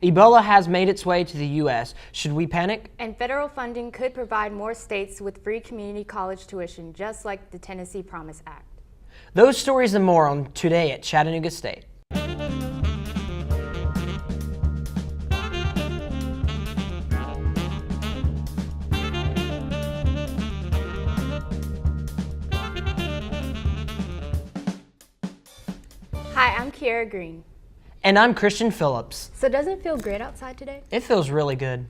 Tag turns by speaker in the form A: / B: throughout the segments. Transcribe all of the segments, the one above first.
A: Ebola has made its way to the U.S. Should we panic?
B: And federal funding could provide more states with free community college tuition, just like the Tennessee Promise Act.
A: Those stories and more on Today at Chattanooga State.
B: Hi, I'm Kiara Green.
A: And I'm Christian Phillips.
B: So doesn't it feel great outside today?
A: It feels really good.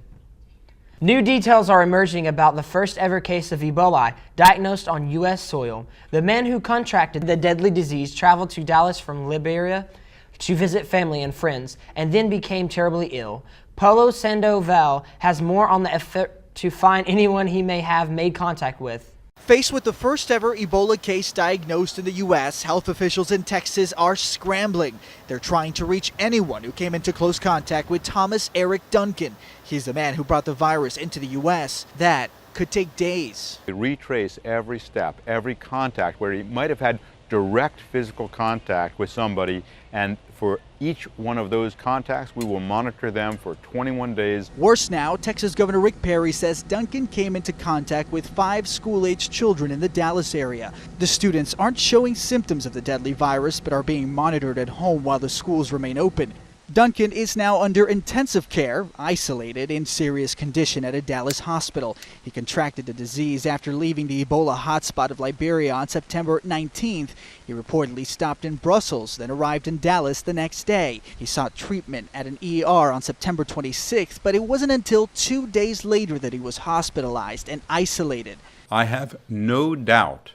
A: New details are emerging about the first ever case of Ebola diagnosed on U.S. soil. The man who contracted the deadly disease traveled to Dallas from Liberia to visit family and friends, and then became terribly ill. Paulo Sandoval has more on the effort to find anyone he may have made contact with.
C: Faced with the first ever Ebola case diagnosed in the U.S., health officials in Texas are scrambling. They're trying to reach anyone who came into close contact with Thomas Eric Duncan. He's the man who brought the virus into the U.S. That could take days.
D: We retrace every step, every contact where he might have had direct physical contact with somebody, and for each one of those contacts, we will monitor them for 21 days.
C: Worse now, Texas Governor Rick Perry says Duncan came into contact with 5 school-aged children in the Dallas area. The students aren't showing symptoms of the deadly virus, but are being monitored at home while the schools remain open. Duncan is now under intensive care, isolated in serious condition at a Dallas hospital. He contracted the disease after leaving the Ebola hotspot of Liberia on September 19th. He reportedly stopped in Brussels, then arrived in Dallas the next day. He sought treatment at an ER on September 26th, but it wasn't until 2 days later that he was hospitalized and isolated.
E: I have no doubt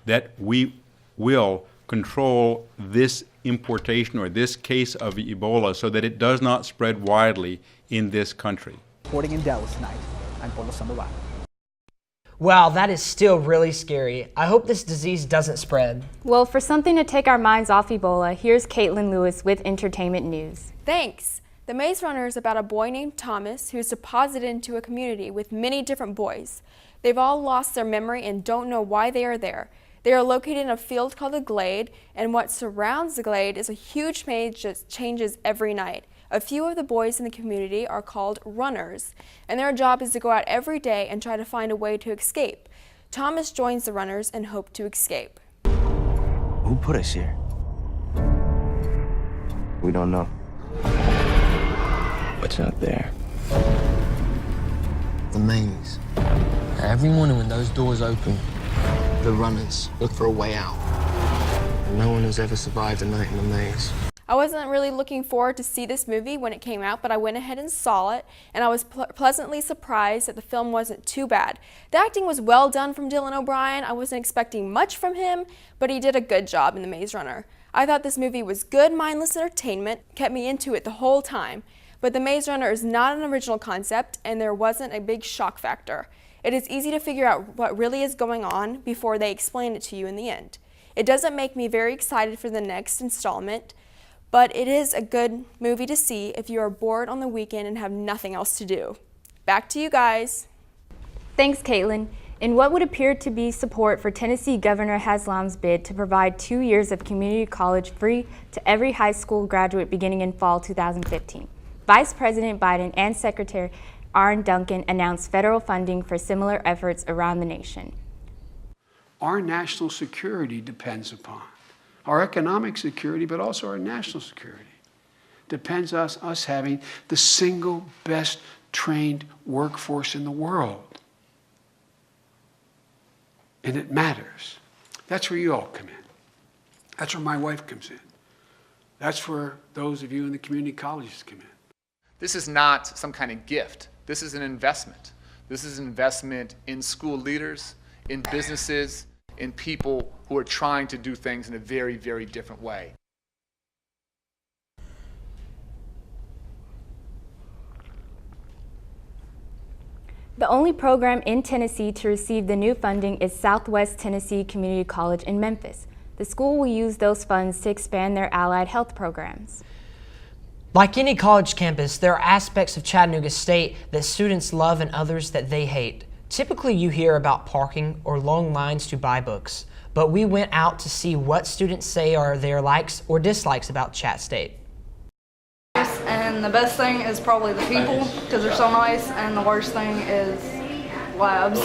E: that we will control this importation or this case of Ebola so that it does not spread widely in this country.
C: Reporting in Dallas tonight, I'm Paulo Sandoval.
A: Wow, that is still really scary. I hope this disease doesn't spread.
B: Well, for something to take our minds off Ebola, here's Caitlin Lewis with Entertainment News.
F: Thanks. The Maze Runner is about a boy named Thomas who is deposited into a community with many different boys. They've all lost their memory and don't know why they are there. They are located in a field called the Glade, and what surrounds the Glade is a huge maze that changes every night. A few of the boys in the community are called runners, and their job is to go out every day and try to find a way to escape. Thomas joins the runners and hopes to escape.
G: Who put us here? We don't know. What's out there?
H: The maze. Every morning when those doors open, the runners look for a way out. And no one has ever survived a night in the maze.
F: I wasn't really looking forward to see this movie when it came out, but I went ahead and saw it, and I was pleasantly surprised that the film wasn't too bad. The acting was well done from Dylan O'Brien. I wasn't expecting much from him, but he did a good job in The Maze Runner. I thought this movie was good, mindless entertainment, kept me into it the whole time. But The Maze Runner is not an original concept, and there wasn't a big shock factor. It is easy to figure out what really is going on before they explain it to you in the end. It doesn't make me very excited for the next installment, but it is a good movie to see if you are bored on the weekend and have nothing else to do. Back to you guys.
B: Thanks, Caitlin. In what would appear to be support for Tennessee Governor Haslam's bid to provide 2 years of community college free to every high school graduate beginning in fall 2015, Vice President Biden and Secretary Aaron Duncan announced federal funding for similar efforts around the nation.
I: Our national security depends upon our economic security, but also our national security depends on us having the single best trained workforce in the world. And it matters. That's where you all come in. That's where my wife comes in. That's where those of you in the community colleges come in.
J: This is not some kind of gift. This is an investment. This is an investment in school leaders, in businesses, in people who are trying to do things in a very, very different way.
B: The only program in Tennessee to receive the new funding is Southwest Tennessee Community College in Memphis. The school will use those funds to expand their allied health programs.
A: Like any college campus, there are aspects of Chattanooga State that students love and others that they hate. Typically, you hear about parking or long lines to buy books, but we went out to see what students say are their likes or dislikes about Chat State.
K: There's and the best thing is probably the people because they're so nice, and the worst thing is labs.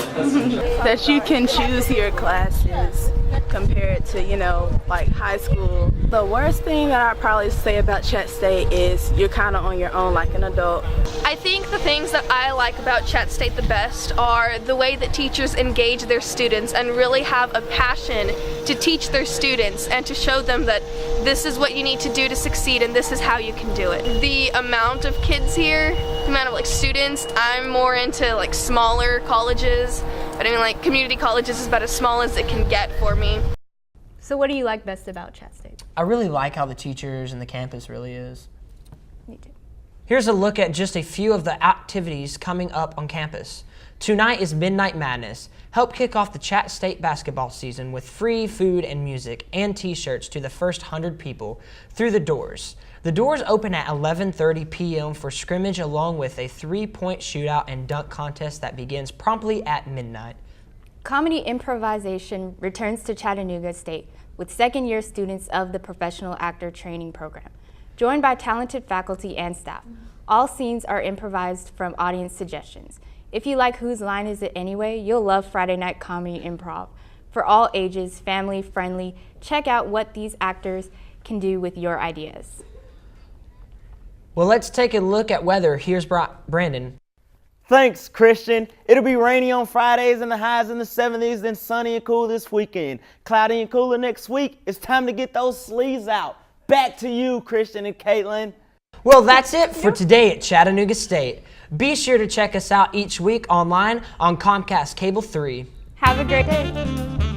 L: That you can choose your classes compared to, you know, like high school. The worst thing that I'd probably say about Chat State is you're kind of on your own like an adult.
M: I think the things that I like about Chat State the best are the way that teachers engage their students and really have a passion to teach their students and to show them that this is what you need to do to succeed and this is how you can do it. The amount of kids here, the amount of like students, I'm more into like smaller colleges, but I mean like community colleges is about as small as it can get for me.
B: So what do you like best about Chat State?
A: I really like how the teachers and the campus really is.
B: Me too.
A: Here's a look at just a few of the activities coming up on campus. Tonight is Midnight Madness. Help kick off the Chat State basketball season with free food and music and t-shirts to the first 100 people through the doors. The doors open at 11:30 p.m. for scrimmage along with a 3-point shootout and dunk contest that begins promptly at midnight.
B: Comedy improvisation returns to Chattanooga State with second-year students of the Professional Actor Training Program, joined by talented faculty and staff. All scenes are improvised from audience suggestions. If you like Whose Line Is It Anyway, you'll love Friday Night Comedy Improv. For all ages, family friendly, check out what these actors can do with your ideas.
A: Well, let's take a look at weather. Here's Brandon.
N: Thanks, Christian. It'll be rainy on Fridays and the highs in the 70s, then sunny and cool this weekend. Cloudy and cooler next week. It's time to get those sleeves out. Back to you, Christian and Caitlin.
A: Well, that's it for today at Chattanooga State. Be sure to check us out each week online on Comcast Cable 3.
B: Have a great day.